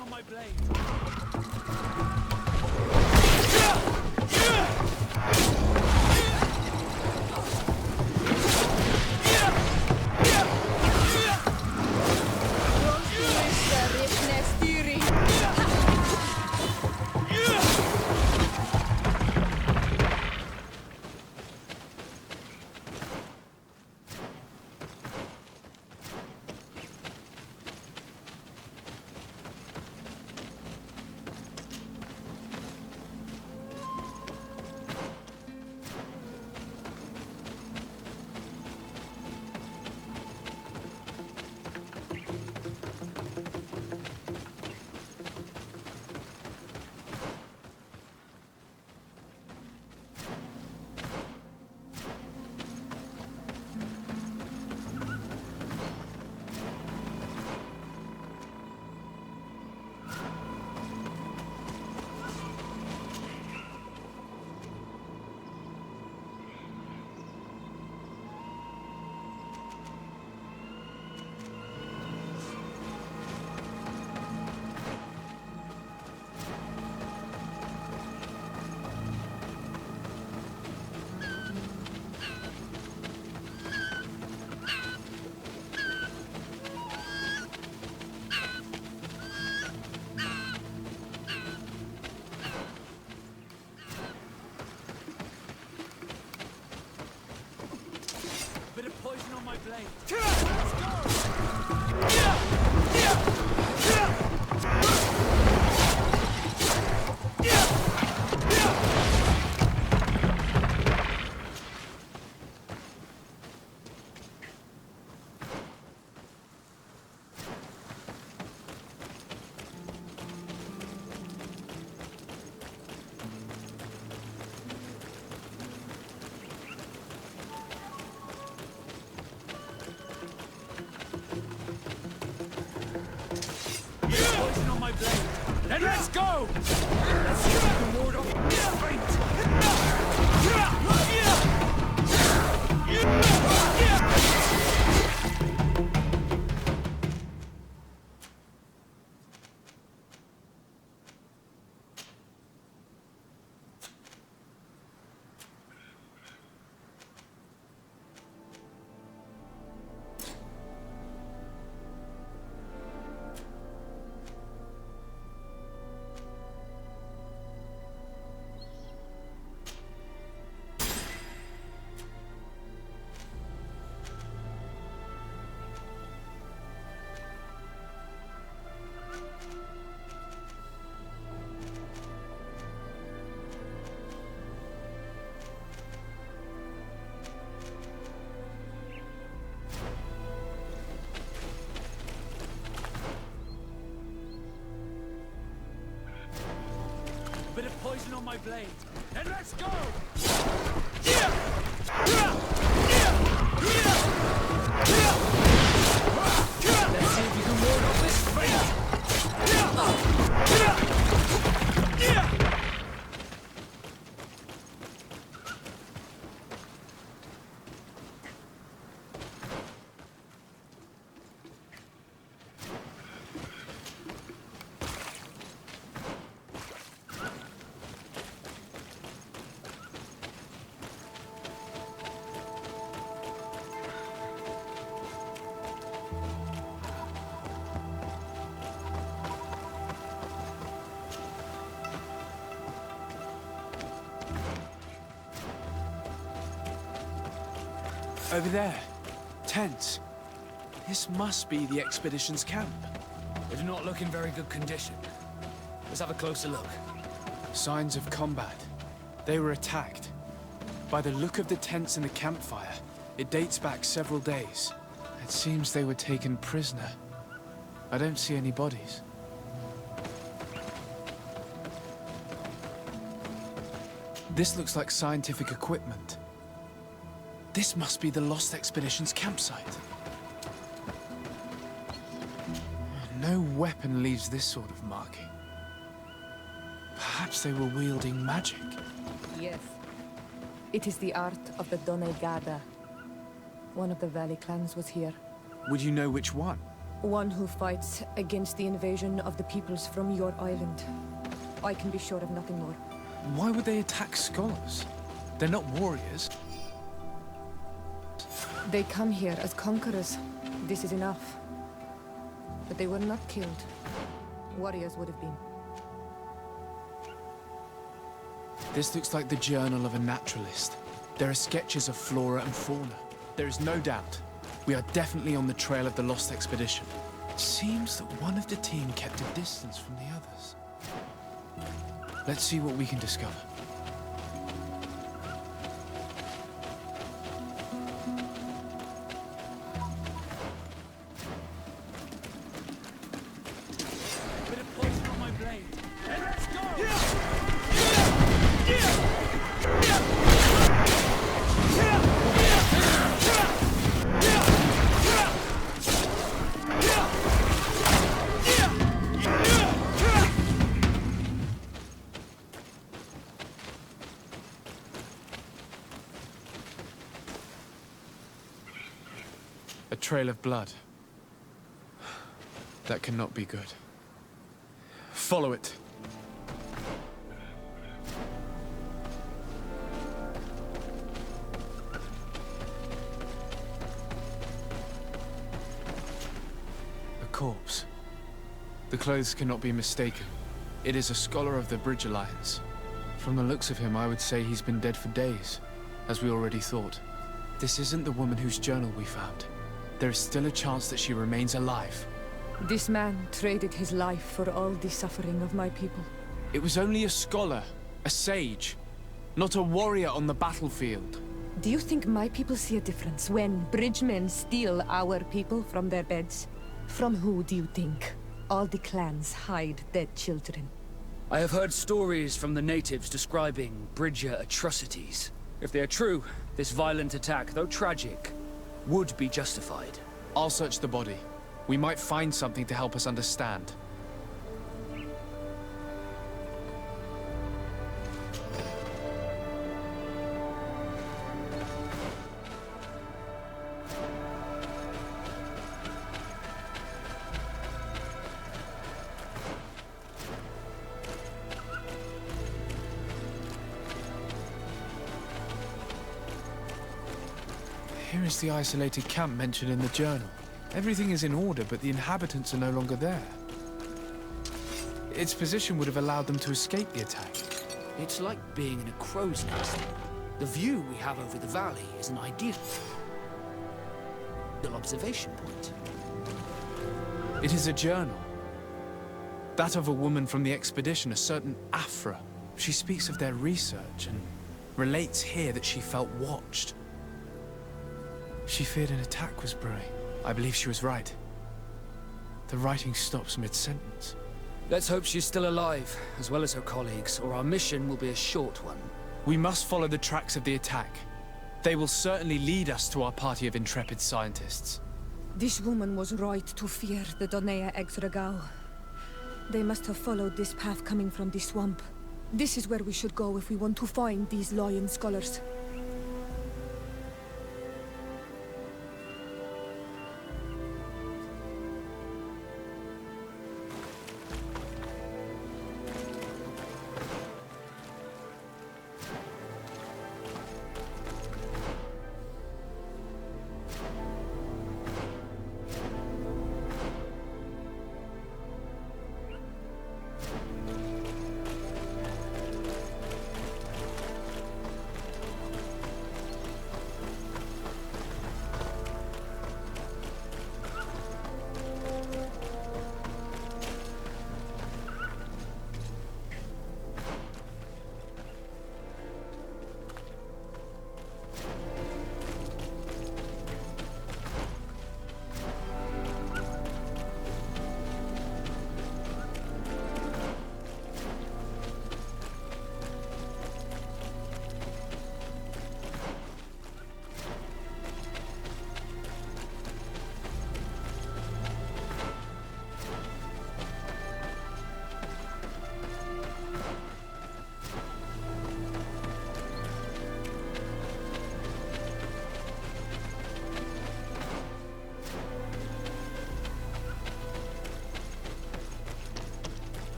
On my blade. Then let's go! Let's see if we can ward off this fight! Bit of poison on my blade. Then let's go! Let's see if you can ward off this fate. Over there. Tents. This must be the expedition's camp. They do not look in very good condition. Let's have a closer look. Signs of combat. They were attacked. By the look of the tents and the campfire, it dates back several days. It seems they were taken prisoner. I don't see any bodies. This looks like scientific equipment. This must be the Lost Expedition's campsite. No weapon leaves this sort of marking. Perhaps they were wielding magic. Yes. It is the art of the Donegada. One of the valley clans was here. Would you know which one? One who fights against the invasion of the peoples from your island. I can be sure of nothing more. Why would they attack scholars? They're not warriors. They come here as conquerors. This is enough. But they were not killed. Warriors would have been. This looks like the journal of a naturalist. There are sketches of flora and fauna. There is no doubt. We are definitely on the trail of the Lost Expedition. It seems that one of the team kept a distance from the others. Let's see what we can discover. Bit of poison on my blade. And let's go! A trail of blood. That cannot be good. Follow it. A corpse. The clothes cannot be mistaken. It is a scholar of the Bridge Alliance. From the looks of him, I would say he's been dead for days, as we already thought. This isn't the woman whose journal we found. There is still a chance that she remains alive. This man traded his life for all the suffering of my people. It was only a scholar, a sage, not a warrior on the battlefield. Do you think my people see a difference when bridgemen steal our people from their beds? From who do you think all the clans hide dead children? I have heard stories from the natives describing Bridger atrocities. If they are true, this violent attack, though tragic, would be justified. I'll search the body. We might find something to help us understand. Here is the isolated camp mentioned in the journal. Everything is in order, but the inhabitants are no longer there. Its position would have allowed them to escape the attack. It's like being in a crow's nest. The view we have over the valley is an ideal observation point. It is a journal. That of a woman from the expedition, a certain Afra. She speaks of their research and relates here that she felt watched. She feared an attack was brewing. I believe she was right. The writing stops mid-sentence. Let's hope she's still alive, as well as her colleagues, or our mission will be a short one. We must follow the tracks of the attack. They will certainly lead us to our party of intrepid scientists. This woman was right to fear the Donea Exregao. They must have followed this path coming from the swamp. This is where we should go if we want to find these lion scholars.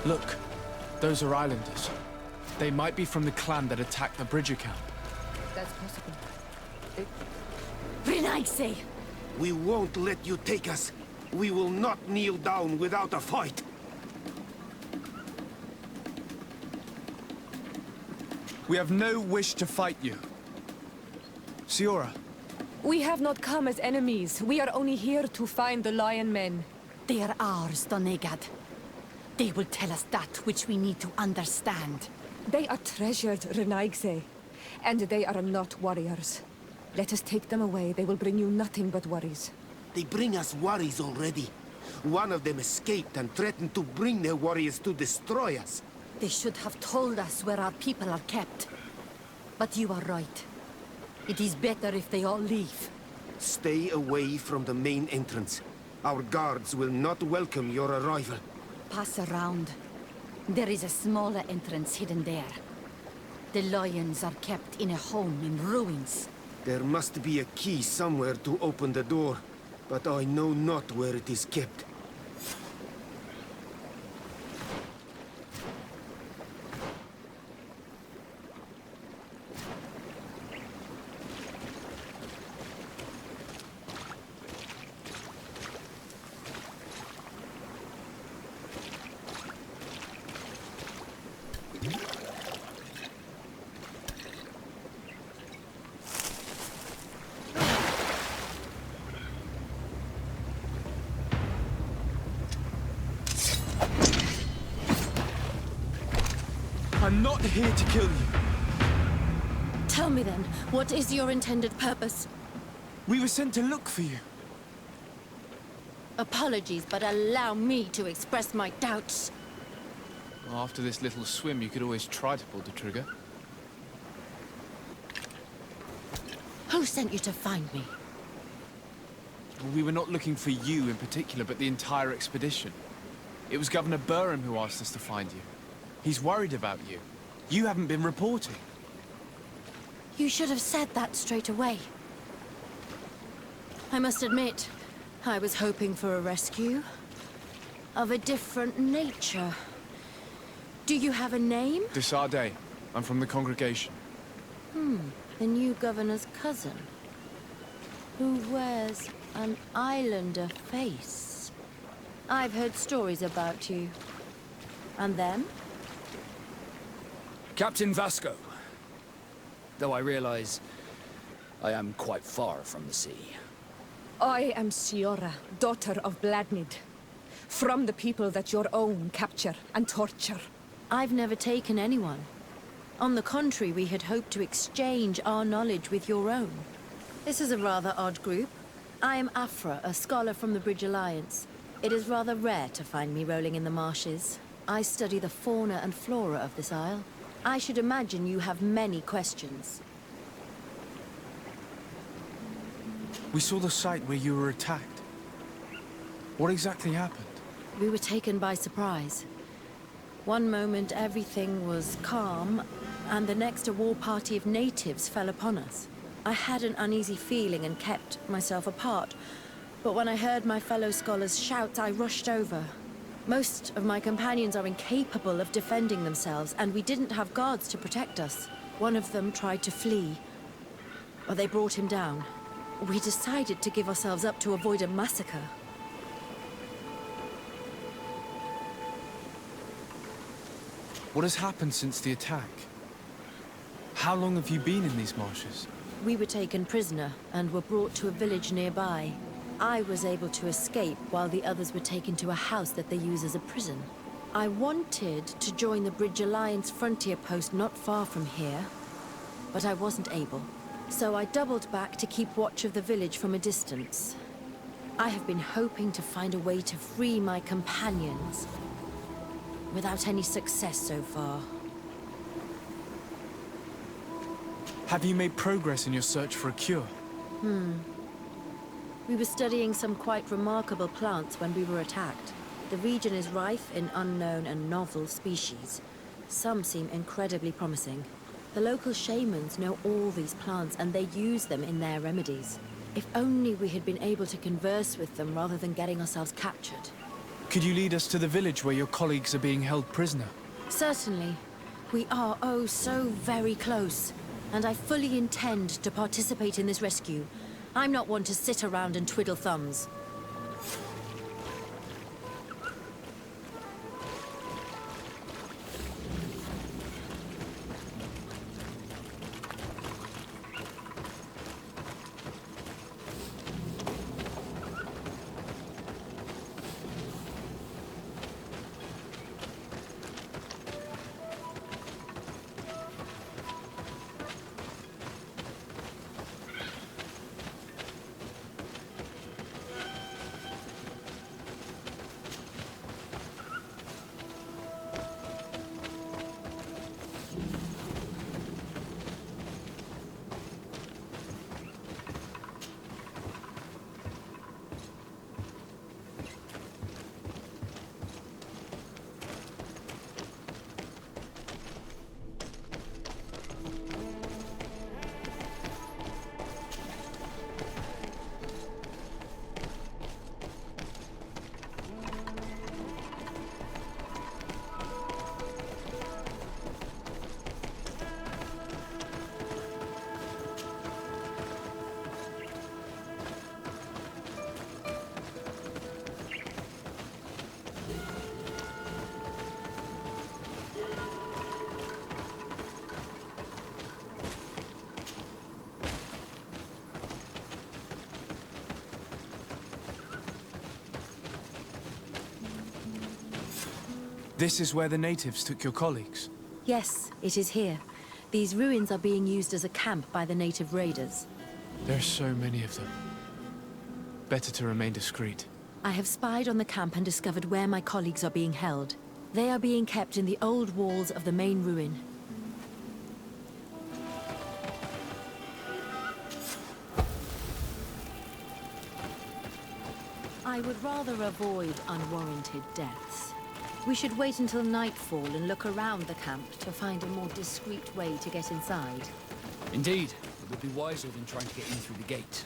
Look, those are islanders. They might be from the clan that attacked the Bridger camp. That's possible. Renaise! We won't let you take us. We will not kneel down without a fight. We have no wish to fight you. Siora, We have not come as enemies. We are only here to find the lion men. They are ours, Donegad. They will tell us that which we need to understand. They are treasured, Renaigse. And they are not warriors. Let us take them away. They will bring you nothing but worries. They bring us worries already. One of them escaped and threatened to bring their warriors to destroy us. They should have told us where our people are kept. But you are right. It is better if they all leave. Stay away from the main entrance. Our guards will not welcome your arrival. Pass around. There is a smaller entrance hidden there. The lions are kept in a home in ruins. There must be a key somewhere to open the door, but I know not where it is kept. I'm not here to kill you. Tell me then, what is your intended purpose? We were sent to look for you. Apologies, but allow me to express my doubts. Well, after this little swim, you could always try to pull the trigger. Who sent you to find me? Well, we were not looking for you in particular, but the entire expedition. It was Governor Burham who asked us to find you. He's worried about you. You haven't been reporting. You should have said that straight away. I must admit, I was hoping for a rescue. Of a different nature. Do you have a name? Desade. I'm from the congregation. The new governor's cousin. Who wears an islander face. I've heard stories about you. And them? Captain Vasco. though I realize I am quite far from the sea. I am Siora, daughter of Bladnid. From the people that your own capture and torture. I've never taken anyone. On the contrary, we had hoped to exchange our knowledge with your own. This is a rather odd group. I am Afra, a scholar from the Bridge Alliance. It is rather rare to find me rolling in the marshes. I study the fauna and flora of this isle. I should imagine you have many questions. We saw the site where you were attacked. What exactly happened? We were taken by surprise. One moment everything was calm, and the next a war party of natives fell upon us. I had an uneasy feeling and kept myself apart, but when I heard my fellow scholars shout, I rushed over. Most of my companions are incapable of defending themselves, and we didn't have guards to protect us. One of them tried to flee, but they brought him down. We decided to give ourselves up to avoid a massacre. What has happened since the attack? How long have you been in these marshes? We were taken prisoner and were brought to a village nearby. I was able to escape while the others were taken to a house that they use as a prison. I wanted to join the Bridge Alliance frontier post not far from here, but I wasn't able. So I doubled back to keep watch of the village from a distance. I have been hoping to find a way to free my companions, without any success so far. Have you made progress in your search for a cure? We were studying some quite remarkable plants when we were attacked. The region is rife in unknown and novel species. Some seem incredibly promising. The local shamans know all these plants and they use them in their remedies. If only we had been able to converse with them rather than getting ourselves captured. Could you lead us to the village where your colleagues are being held prisoner? Certainly. We are, oh, so very close. And I fully intend to participate in this rescue. I'm not one to sit around and twiddle thumbs. This is where the natives took your colleagues? Yes, it is here. These ruins are being used as a camp by the native raiders. There are so many of them. Better to remain discreet. I have spied on the camp and discovered where my colleagues are being held. They are being kept in the old walls of the main ruin. I would rather avoid unwarranted deaths. We should wait until nightfall and look around the camp to find a more discreet way to get inside. Indeed, it would be wiser than trying to get in through the gate.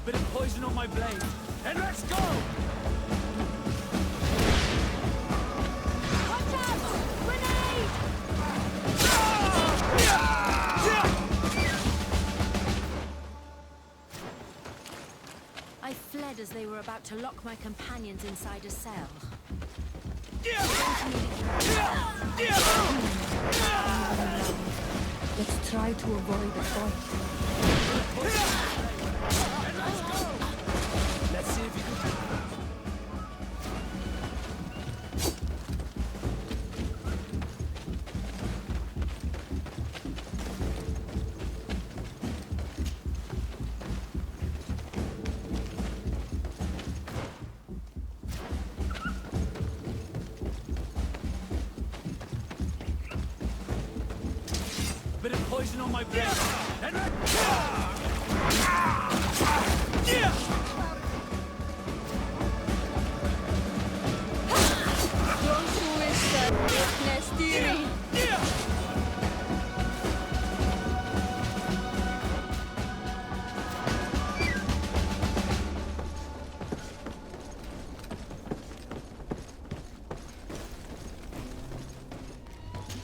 Bit of poison on my blade. And let's go! Watch out! Grenade! I fled as they were about to lock my companions inside a cell. Let's try to avoid a fight. Let's see if you can... Bit of poison on my blade. And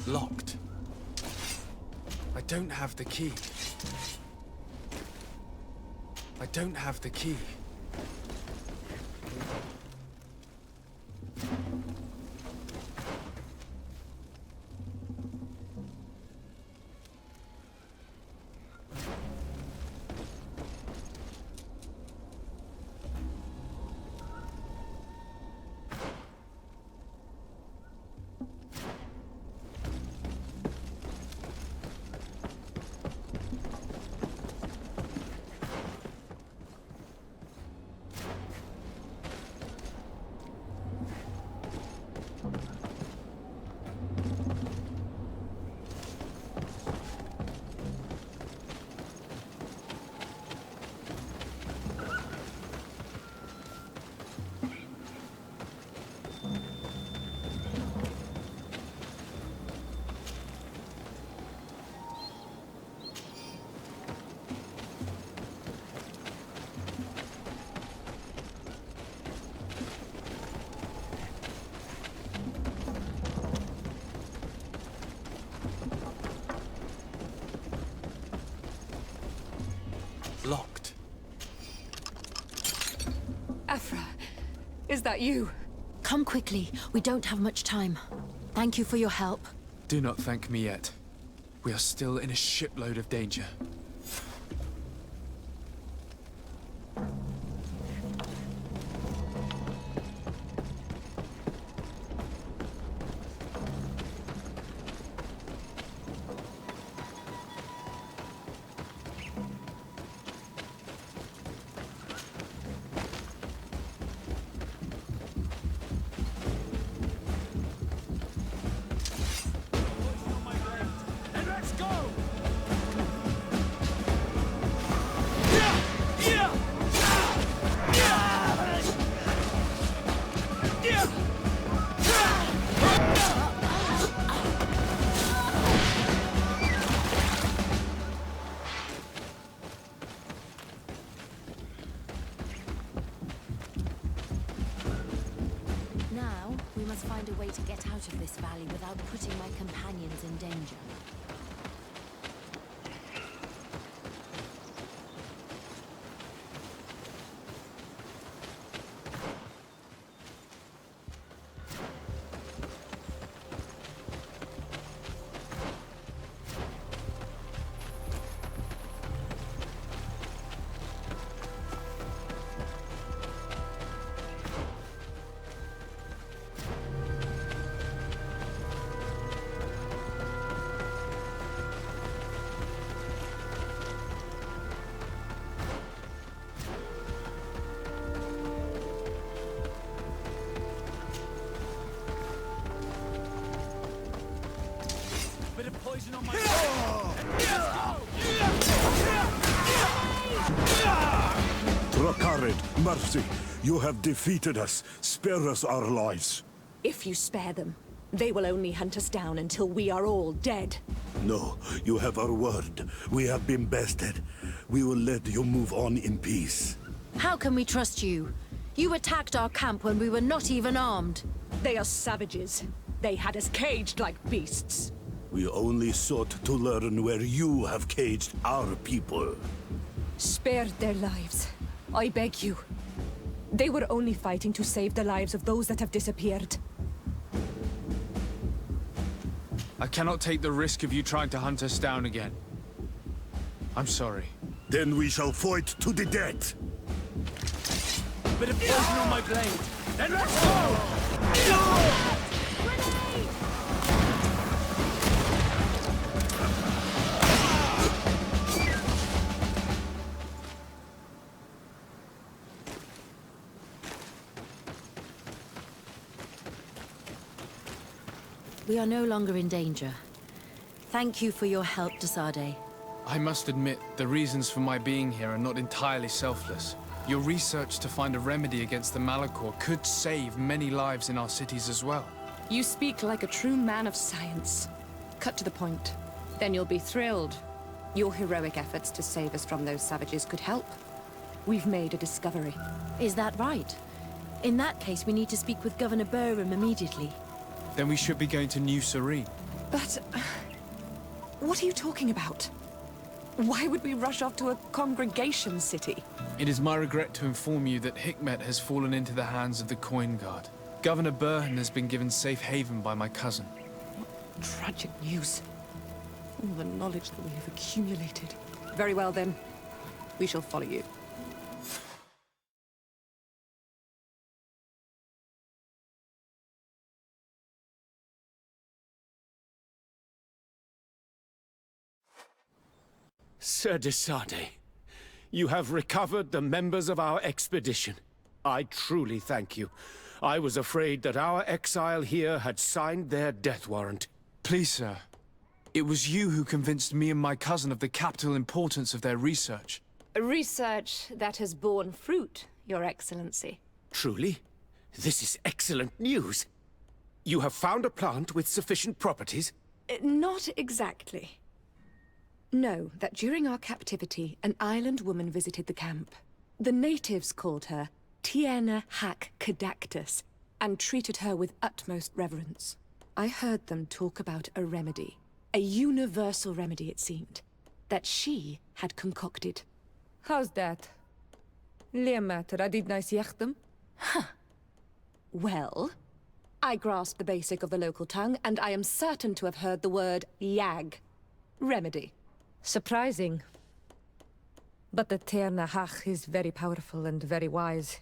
Locked. I don't have the key. I don't have the key. Locked. Afra, is that you? Come quickly. We don't have much time. Thank you for your help. Do not thank me yet. We are still in a shipload of danger. Now, we must find a way to get out of this valley without putting my companions in danger. Bit of poison on my Drakarid, mercy, you have defeated us. Spare us our lives. If you spare them, they will only hunt us down until we are all dead. No, you have our word. We have been bested. We will let you move on in peace. How can we trust you? You attacked our camp when we were not even armed. They are savages. They had us caged like beasts. We only sought to learn where you have caged our people. Spare their lives. I beg you. They were only fighting to save the lives of those that have disappeared. I cannot take the risk of you trying to hunt us down again. I'm sorry. Then we shall fight to the death. Bit of poison on my blade. Then let's go! We are no longer in danger. Thank you for your help, Desade. I must admit, the reasons for my being here are not entirely selfless. Your research to find a remedy against the Malachor could save many lives in our cities as well. You speak like a true man of science. Cut to the point. Then you'll be thrilled. Your heroic efforts to save us from those savages could help. We've made a discovery. Is that right? In that case, we need to speak with Governor Burham immediately. Then we should be going to New Serene. But... what are you talking about? Why would we rush off to a congregation city? It is my regret to inform you that Hikmet has fallen into the hands of the Coin Guard. Governor Burhan has been given safe haven by my cousin. Tragic news. All the knowledge that we have accumulated. Very well then. We shall follow you. Sir Desade, you have recovered the members of our expedition. I truly thank you. I was afraid that our exile here had signed their death warrant. Please, sir. It was you who convinced me and my cousin of the capital importance of their research. Research that has borne fruit, Your Excellency. Truly? This is excellent news. You have found a plant with sufficient properties? Not exactly. Know that during our captivity, an island woman visited the camp. The natives called her Tiena Hack Kadactus and treated her with utmost reverence. I heard them talk about a remedy, a universal remedy it seemed, that she had concocted. How's that? Leamat radidnais yachtem? Well, I grasped the basic of the local tongue, and I am certain to have heard the word yag, remedy. Surprising. But the Terna Hach is very powerful and very wise.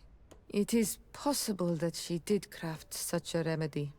It is possible that she did craft such a remedy.